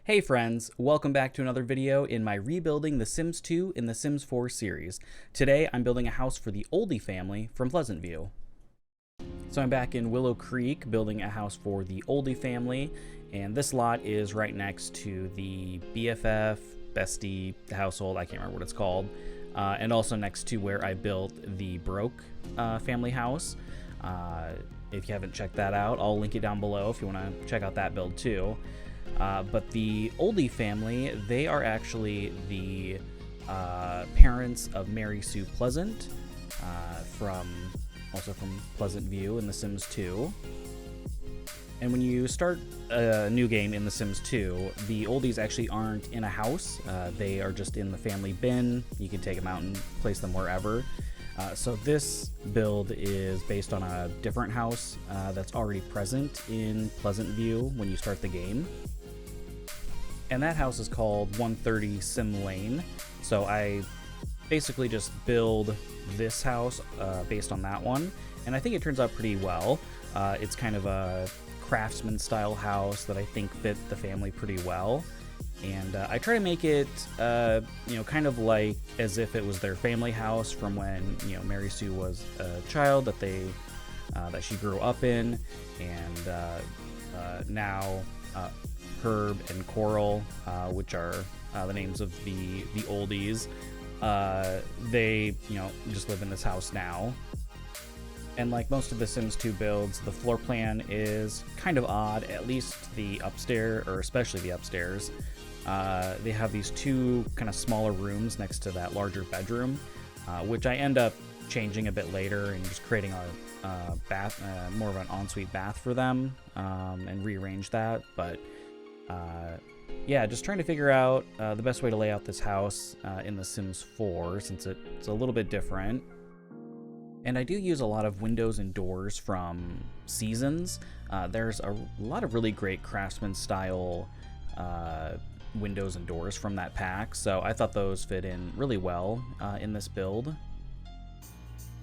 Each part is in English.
Hey friends, welcome back to another video in my Rebuilding The Sims 2 in The Sims 4 series. Today I'm building a house for the Oldie family from Pleasant View. So I'm back in Willow Creek building a house for the Oldie family, and this lot is right next to the BFF, Bestie household, I can't remember what it's called, and also next to where I built the Broke family house. If you haven't checked that out, I'll link it down below if you want to check out that build too. But the Oldie family, they are actually the parents of Mary Sue Pleasant, from Pleasant View in The Sims 2. And when you start a new game in The Sims 2, the Oldies actually aren't in a house. They are just in the family bin. You can take them out and place them wherever. So this build is based on a different house that's already present in Pleasant View when you start the game. And that house is called 130 Sim Lane. So I basically just build this house based on that one, and I think it turns out pretty well. It's kind of a craftsman style house that I think fit the family pretty well. And I try to make it, kind of like as if it was their family house from when, Mary Sue was a child that she grew up in, and now Herb and Coral, which are the names of the Oldies, they, just live in this house now. And like most of the Sims 2 builds, the floor plan is kind of odd, at least the upstairs, or especially the upstairs. They have these two kind of smaller rooms next to that larger bedroom, which I end up changing a bit later and just creating a bath, more of an ensuite bath for them, and rearrange that. But yeah, just trying to figure out the best way to lay out this house in The Sims 4, since it's a little bit different. And I do use a lot of windows and doors from Seasons. There's a lot of really great craftsman style windows and doors from that pack, so I thought those fit in really well in this build.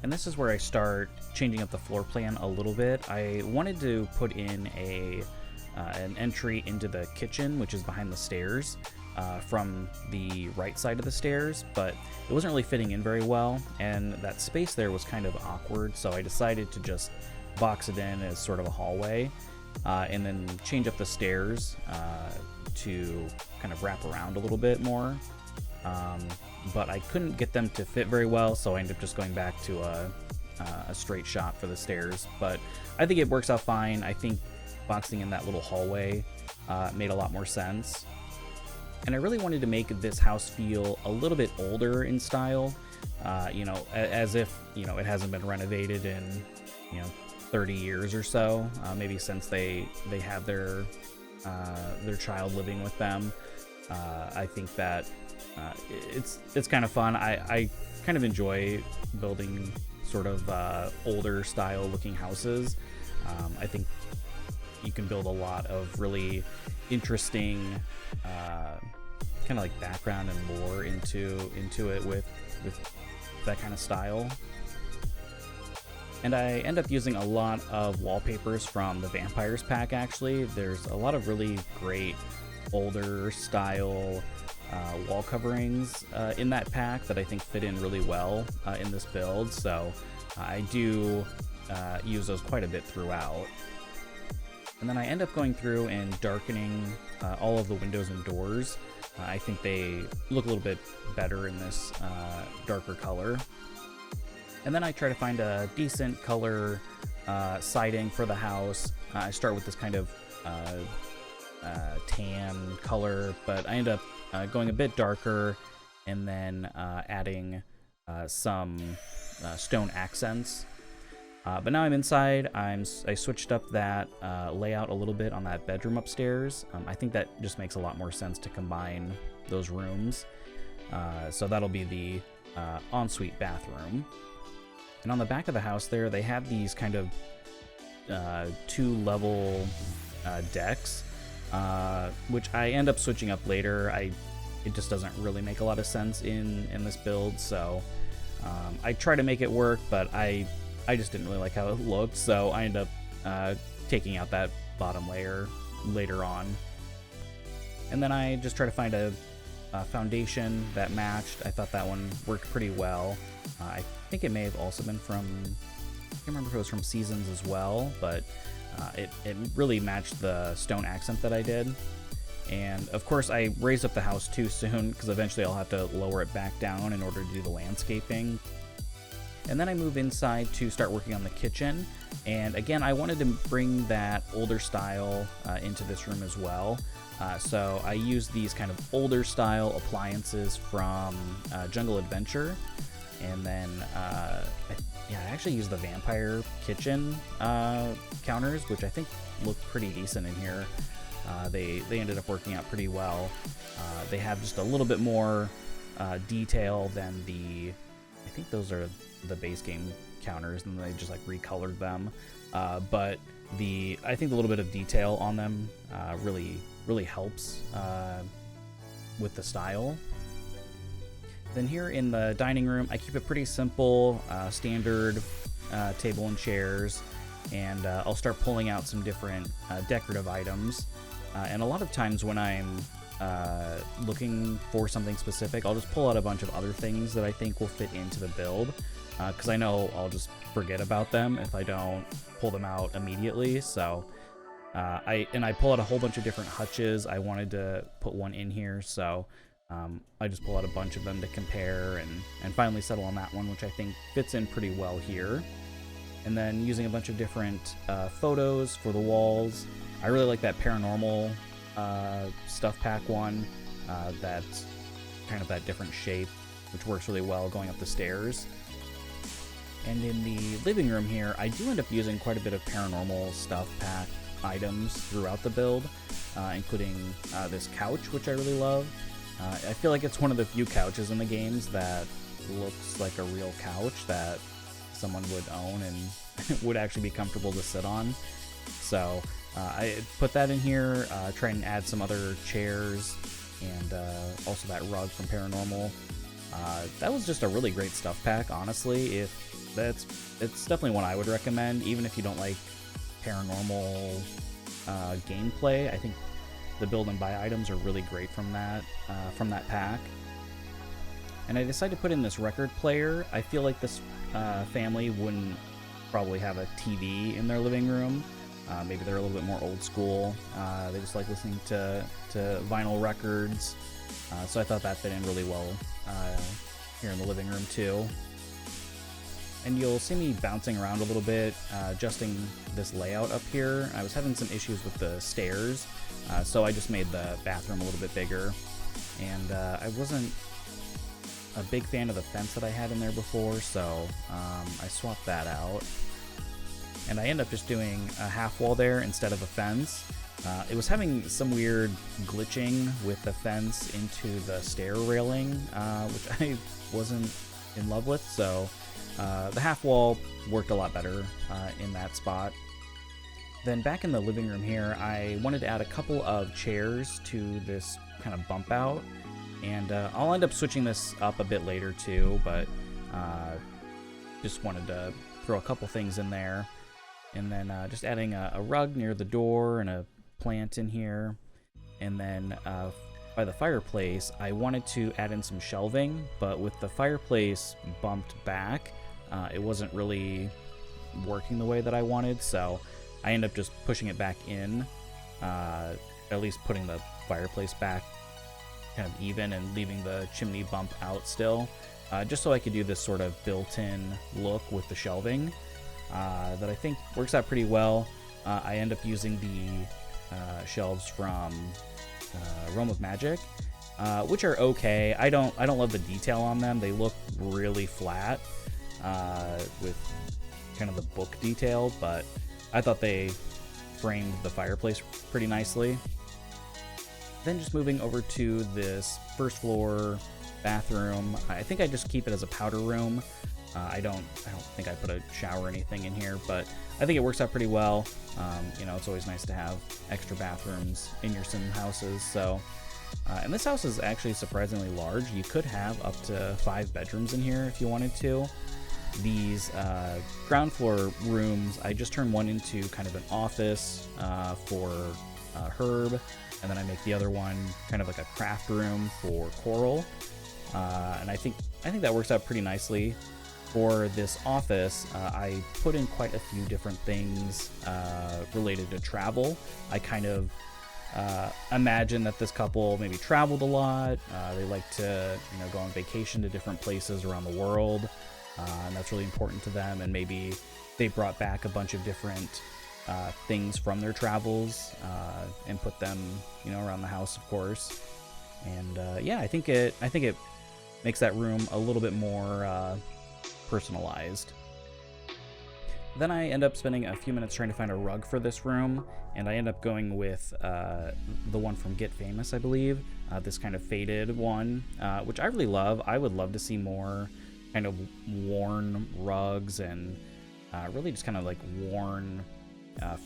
And this is where I start changing up the floor plan a little bit. I wanted to put in an entry into the kitchen, which is behind the stairs, from the right side of the stairs, but it wasn't really fitting in very well, and that space there was kind of awkward, so I decided to just box it in as sort of a hallway, and then change up the stairs to kind of wrap around a little bit more. But I couldn't get them to fit very well, so I ended up just going back to a straight shot for the stairs. But I think it works out fine. I think boxing in that little hallway made a lot more sense. And I really wanted to make this house feel a little bit older in style, as if, it hasn't been renovated in, 30 years or so, maybe since they had their child living with them. I think that it's kind of fun. I kind of enjoy building sort of older style looking houses. I think you can build a lot of really interesting kind of like background and lore into it with that kind of style. And I end up using a lot of wallpapers from the Vampires pack, actually. There's a lot of really great older style wall coverings in that pack that I think fit in really well in this build, so I do use those quite a bit throughout. And then I end up going through and darkening all of the windows and doors. I think they look a little bit better in this darker color. And then I try to find a decent color siding for the house. I start with this kind of tan color, but I end up going a bit darker and then adding some stone accents. But now I'm inside. I switched up that layout a little bit on that bedroom upstairs. I think that just makes a lot more sense to combine those rooms. So that'll be the ensuite bathroom. And on the back of the house there, they have these kind of two-level decks, which I end up switching up later. It just doesn't really make a lot of sense in this build, so I try to make it work, but I just didn't really like how it looked, so I ended up taking out that bottom layer later on. And then I just try to find a foundation that matched. I thought that one worked pretty well. I think it may have also been from, I can't remember if it was from Seasons as well, but it really matched the stone accent that I did. And of course I raised up the house too soon, because eventually I'll have to lower it back down in order to do the landscaping. And then I move inside to start working on the kitchen. And again, I wanted to bring that older style into this room as well. So I used these kind of older style appliances from Jungle Adventure. And then I actually used the vampire kitchen counters, which I think look pretty decent in here. They ended up working out pretty well. They have just a little bit more detail than I think those are the base game counters, and they just like recolored them. But I think the little bit of detail on them really helps with the style. Then here in the dining room, I keep it pretty simple, standard table and chairs, and I'll start pulling out some different decorative items. And a lot of times when I'm looking for something specific, I'll just pull out a bunch of other things that I think will fit into the build, because I know I'll just forget about them if I don't pull them out immediately. So I pull out a whole bunch of different hutches. I wanted to put one in here, so I just pull out a bunch of them to compare and finally settle on that one, which I think fits in pretty well here. And then using a bunch of different photos for the walls. I really like that paranormal stuff pack one. That's kind of that different shape, which works really well going up the stairs. And in the living room here, I do end up using quite a bit of paranormal stuff pack items throughout the build, including this couch, which I really love. I feel like it's one of the few couches in the games that looks like a real couch that someone would own and would actually be comfortable to sit on. So I put that in here, try and add some other chairs, and also that rug from Paranormal. That was just a really great stuff pack, honestly. It's definitely one I would recommend, even if you don't like paranormal gameplay. I think the build and buy items are really great from that pack. And I decided to put in this record player. I feel like this family wouldn't probably have a TV in their living room. Maybe they're a little bit more old school. They just like listening to vinyl records. So I thought that fit in really well here in the living room too. And you'll see me bouncing around a little bit, adjusting this layout up here. I was having some issues with the stairs, so I just made the bathroom a little bit bigger. And I wasn't a big fan of the fence that I had in there before, so I swapped that out. And I end up just doing a half wall there instead of a fence. It was having some weird glitching with the fence into the stair railing, which I wasn't in love with, so the half wall worked a lot better in that spot. Then back in the living room here, I wanted to add a couple of chairs to this kind of bump out, and I'll end up switching this up a bit later too, but just wanted to throw a couple things in there. And then just adding a rug near the door and a plant in here. And then by the fireplace, I wanted to add in some shelving, but with the fireplace bumped back, it wasn't really working the way that I wanted, so I ended up just pushing it back in, at least putting the fireplace back kind of even and leaving the chimney bump out still, just so I could do this sort of built-in look with the shelving that I think works out pretty well. I end up using the shelves from Realm of Magic, which are okay. I don't love the detail on them. They look really flat with kind of the book detail, but I thought they framed the fireplace pretty nicely. Then just moving over to this first floor bathroom, I think I just keep it as a powder room. I don't think I put a shower or anything in here, but I think it works out pretty well. It's always nice to have extra bathrooms in your sim houses. So, and this house is actually surprisingly large. You could have up to 5 bedrooms in here if you wanted to. These ground floor rooms, I just turned one into kind of an office for Herb, and then I make the other one kind of like a craft room for Coral. And I think that works out pretty nicely. For this office, I put in quite a few different things related to travel. I kind of imagine that this couple maybe traveled a lot. They like to, go on vacation to different places around the world, and that's really important to them. And maybe they brought back a bunch of different things from their travels and put them, around the house, of course. And I think it makes that room a little bit more personalized. Then I end up spending a few minutes trying to find a rug for this room, and I end up going with the one from Get Famous, I believe, this kind of faded one, which I really love. I would love to see more kind of worn rugs and really just kind of like worn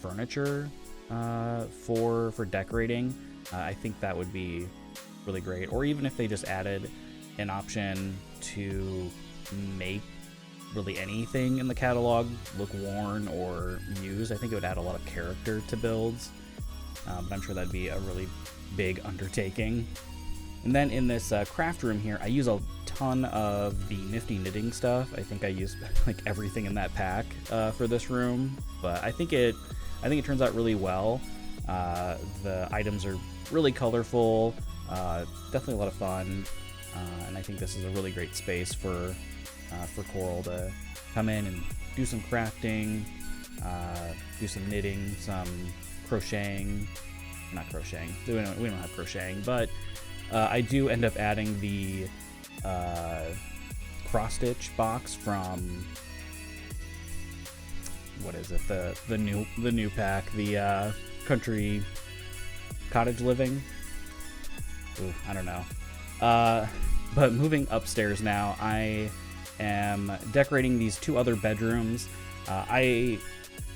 furniture for decorating. I think that would be really great. Or even if they just added an option to make really anything in the catalog look worn or used, I think it would add a lot of character to builds. But I'm sure that'd be a really big undertaking. And then in this craft room here, I use a ton of the nifty knitting stuff. I think I used like everything in that pack for this room, but I think it turns out really well. The items are really colorful, definitely a lot of fun, and I think this is a really great space for Coral to come in and do some crafting, do some knitting, some crocheting. Not crocheting. We don't have crocheting, but I do end up adding the cross stitch box from, what is it? The new pack, the country cottage living. Ooh, I don't know. But moving upstairs now, I am decorating these two other bedrooms. I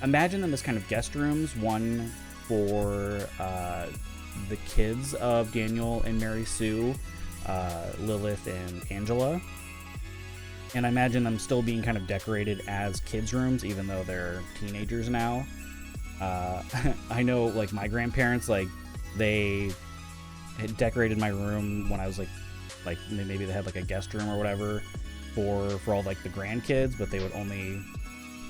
imagine them as kind of guest rooms, one for the kids of Daniel and Mary Sue, Lilith and Angela. And I imagine them still being kind of decorated as kids' rooms, even though they're teenagers now. I know, like, my grandparents, like, they had decorated my room when I was, like maybe they had, like, a guest room or whatever for all, like, the grandkids, but they would only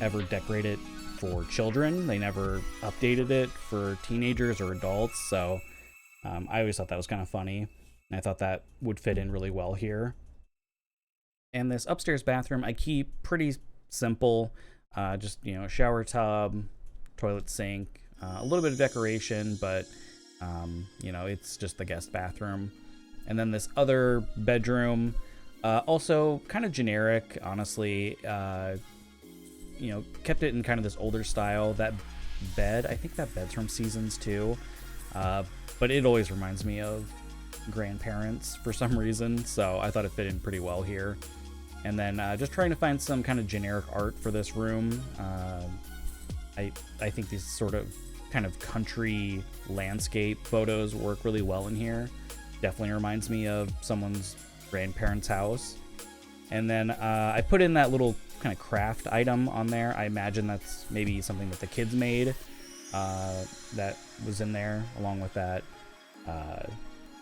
ever decorate it for children. They never updated it for teenagers or adults, so I always thought that was kind of funny, and I thought that would fit in really well here. And this upstairs bathroom I keep pretty simple, just, shower tub, toilet sink, a little bit of decoration, but it's just the guest bathroom. And then this other bedroom, also kind of generic, honestly. Kept it in kind of this older style. That bed, I think that bed's from Seasons 2, but it always reminds me of grandparents for some reason, so I thought it fit in pretty well here. And then just trying to find some kind of generic art for this room. I think these sort of kind of country landscape photos work really well in here. Definitely reminds me of someone's grandparents' house. And then I put in that little kind of craft item on there. I imagine that's maybe something that the kids made that was in there, along with that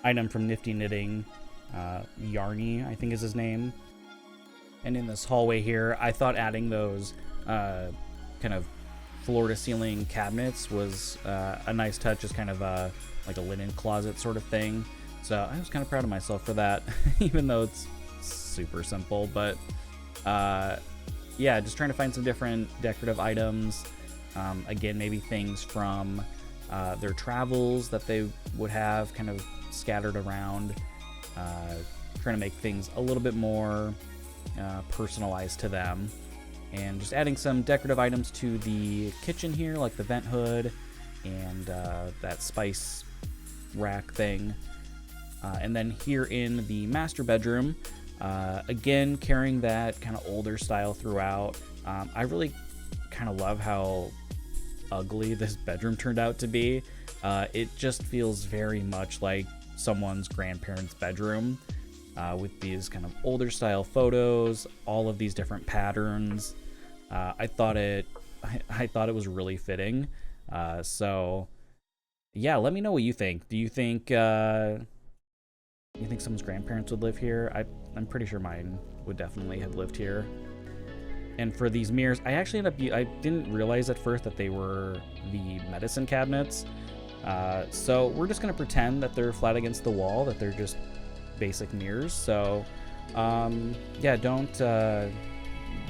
item from Nifty Knitting. Yarny, I think is his name. And in this hallway here, I thought adding those kind of floor-to-ceiling cabinets was a nice touch, just kind of like a linen closet sort of thing. So I was kind of proud of myself for that, even though it's super simple. But just trying to find some different decorative items. Again, maybe things from their travels that they would have kind of scattered around. Trying to make things a little bit more personalized to them. And just adding some decorative items to the kitchen here, like the vent hood and that spice rack thing. And then here in the master bedroom, again, carrying that kind of older style throughout. I really kind of love how ugly this bedroom turned out to be. It just feels very much like someone's grandparents' bedroom, with these kind of older style photos, all of these different patterns. I thought it was really fitting. So yeah, let me know what you think. Do you think someone's grandparents would live here? I'm pretty sure mine would definitely have lived here. And for these mirrors, I actually I didn't realize at first that they were the medicine cabinets. So we're just gonna pretend that they're flat against the wall, that they're just basic mirrors. So yeah, don't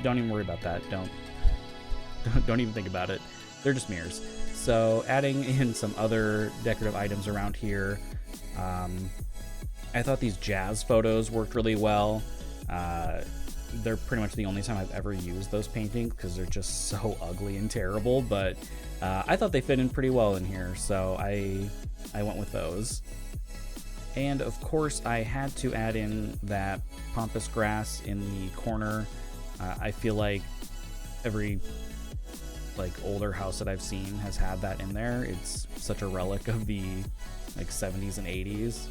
even worry about that. Don't even think about it. They're just mirrors. So adding in some other decorative items around here. I thought these jazz photos worked really well. They're pretty much the only time I've ever used those paintings because they're just so ugly and terrible, but I thought they fit in pretty well in here, so I went with those. And of course I had to add in that pampas grass in the corner. I feel like every older house that I've seen has had that in there. It's such a relic of the 70s and 80s.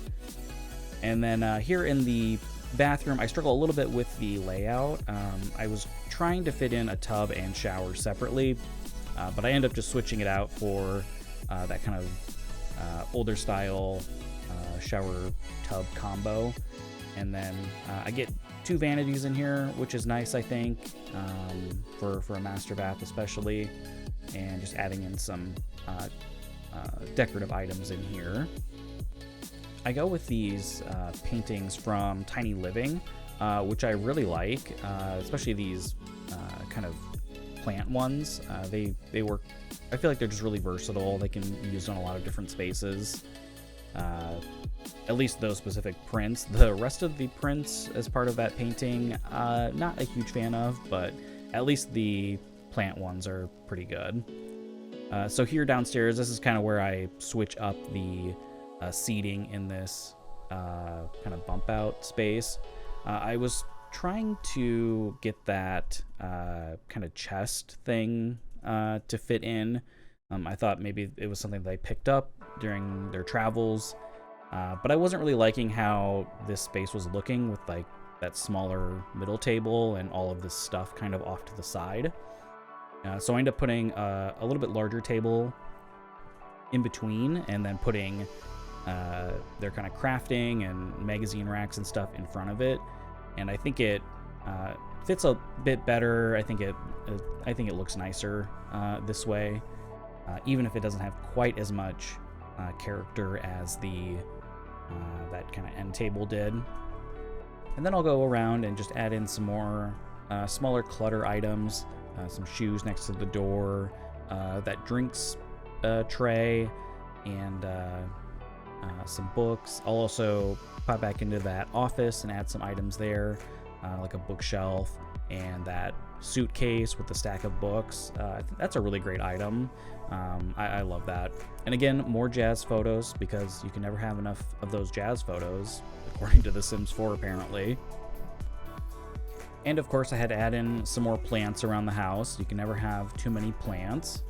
And then here in the bathroom, I struggle a little bit with the layout. I was trying to fit in a tub and shower separately, but I ended up just switching it out for that kind of older style shower tub combo. And then I get 2 vanities in here, which is nice, I think, for a master bath especially, and just adding in some decorative items in here. I go with these paintings from Tiny Living, which I really like, especially these kind of plant ones. They work. I feel like they're just really versatile. They can be used on a lot of different spaces. At least those specific prints. The rest of the prints as part of that painting, not a huge fan of, but at least the plant ones are pretty good. So here downstairs, this is kind of where I switch up the seating in this kind of bump out space. I was trying to get that kind of chest thing to fit in. I thought maybe it was something that they picked up during their travels, but I wasn't really liking how this space was looking with that smaller middle table and all of this stuff kind of off to the side. So I ended up putting a little bit larger table in between, and then putting their kind of crafting and magazine racks and stuff in front of it, and I think it fits a bit better. I think it looks nicer this way, even if it doesn't have quite as much character as the that kind of end table did. And then I'll go around and just add in some more smaller clutter items, some shoes next to the door, that drinks tray, and some books. I'll also pop back into that office and add some items there, like a bookshelf and that suitcase with the stack of books. I think that's a really great item. I love that. And again, more jazz photos, because you can never have enough of those jazz photos, according to The Sims 4 apparently. And of course I had to add in some more plants around the house. You can never have too many plants.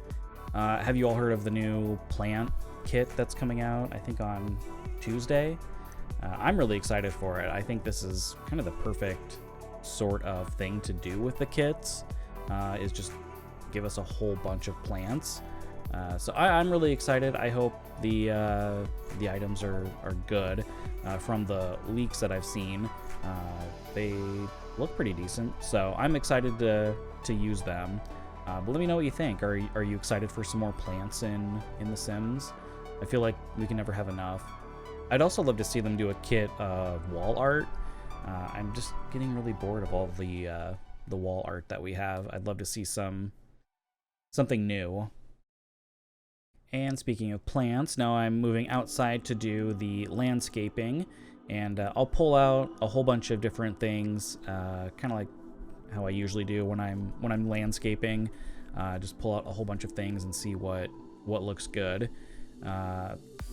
Have you all heard of the new plant kit that's coming out, I think on Tuesday? I'm really excited for it. I think this is kind of the perfect sort of thing to do with the kits, is just give us a whole bunch of plants. So I'm really excited. I hope the items are good. From the leaks that I've seen, they look pretty decent, so I'm excited to use them. But let me know what you think. Are you excited for some more plants in The Sims? I feel like we can never have enough. I'd also love to see them do a kit of wall art. I'm just getting really bored of all the wall art that we have. I'd love to see something new. And speaking of plants, now I'm moving outside to do the landscaping, and I'll pull out a whole bunch of different things, kind of like how I usually do when I'm landscaping. Just pull out a whole bunch of things and see what looks good.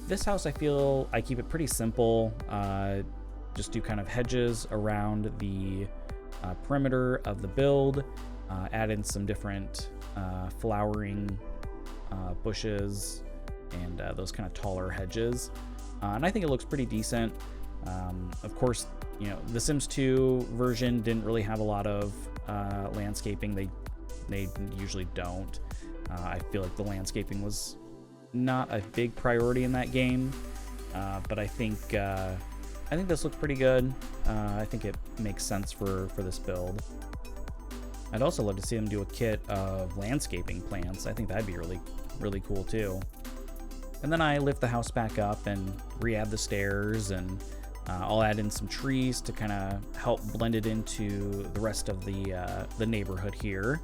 This house, I feel I keep it pretty simple. Just do kind of hedges around the perimeter of the build. Add in some different flowering bushes and those kind of taller hedges. And I think it looks pretty decent. Of course, the Sims 2 version didn't really have a lot of landscaping. They usually don't. I feel like the landscaping was not a big priority in that game, but I think this looks pretty good. I think it makes sense for this build. I'd also love to see them do a kit of landscaping plants. I think that'd be really cool too. And then I lift the house back up and re-add the stairs, and I'll add in some trees to kind of help blend it into the rest of the neighborhood here.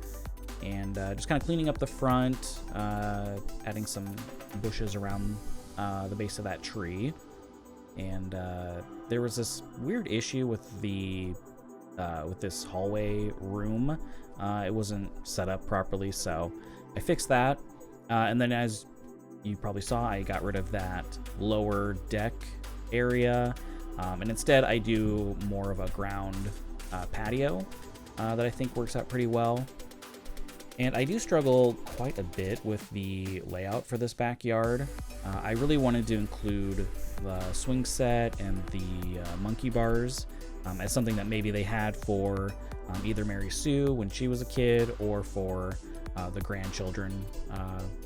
And just kind of cleaning up the front, adding some bushes around the base of that tree. And there was this weird issue with this hallway room. It wasn't set up properly, so I fixed that. And then, as you probably saw, I got rid of that lower deck area, and instead I do more of a ground patio that I think works out pretty well. And I do struggle quite a bit with the layout for this backyard. I really wanted to include the swing set and the monkey bars as something that maybe they had for either Mary Sue when she was a kid, or for the grandchildren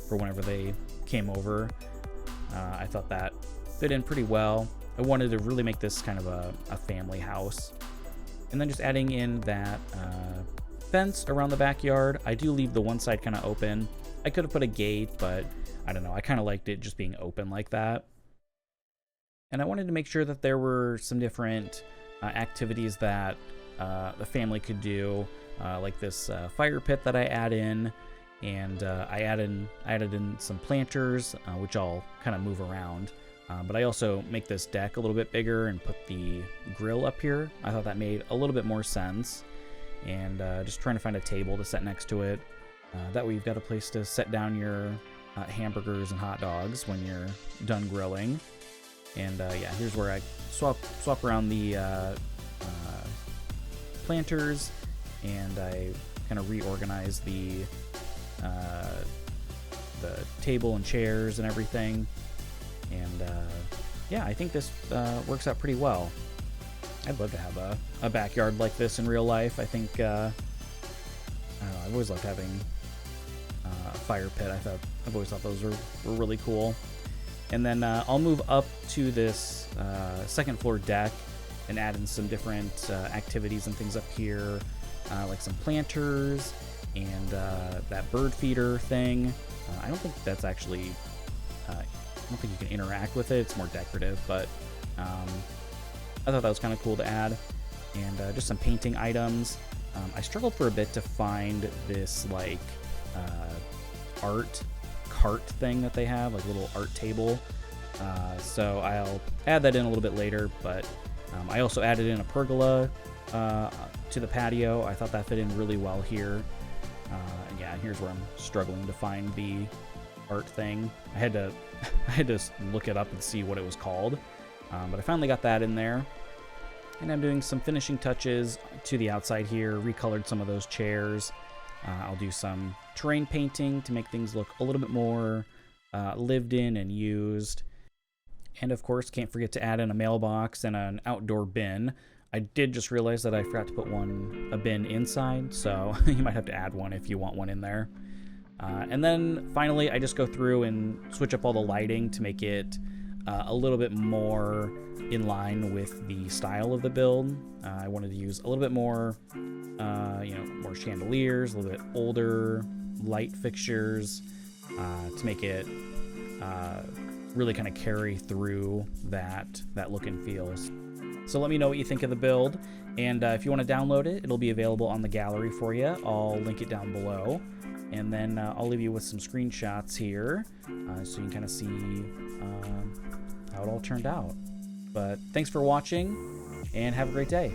for whenever they came over. I thought that fit in pretty well. I wanted to really make this kind of a family house. And then just adding in that fence around the backyard. I do leave the one side kind of open. I could have put a gate, but I don't know. I kind of liked it just being open like that. And I wanted to make sure that there were some different activities that the family could do, like this fire pit that I add in. And I added in some planters, which I'll kind of move around. But I also make this deck a little bit bigger and put the grill up here. I thought that made a little bit more sense. And just trying to find a table to set next to it. That way you've got a place to set down your hamburgers and hot dogs when you're done grilling. And yeah, here's where I swap around the planters, and I kind of reorganize the table and chairs and everything. And yeah, I think this works out pretty well. I'd love to have a backyard like this in real life. I think, I don't know, I've always loved having a fire pit. I've always thought those were really cool. And then I'll move up to this second floor deck and add in some different activities and things up here, like some planters and that bird feeder thing. I don't think that's actually, I don't think you can interact with it. It's more decorative, but I thought that was kind of cool to add. And just some painting items. I struggled for a bit to find this like art cart thing that they have, like a little art table. So I'll add that in a little bit later, but I also added in a pergola to the patio. I thought that fit in really well here. And yeah, here's where I'm struggling to find the art thing. I had to look it up and see what it was called. But I finally got that in there. And I'm doing some finishing touches to the outside here, recolored some of those chairs. I'll do some terrain painting to make things look a little bit more lived in and used. And of course, can't forget to add in a mailbox and an outdoor bin. I did just realize that I forgot to put a bin inside, so you might have to add one if you want one in there. And then finally, I just go through and switch up all the lighting to make it a little bit more in line with the style of the build. I wanted to use a little bit more, more chandeliers, a little bit older light fixtures to make it really kind of carry through that look and feel. So let me know what you think of the build, and if you want to download it, it'll be available on the gallery for you. I'll link it down below, and then I'll leave you with some screenshots here so you can kind of see how it all turned out. But thanks for watching, and have a great day.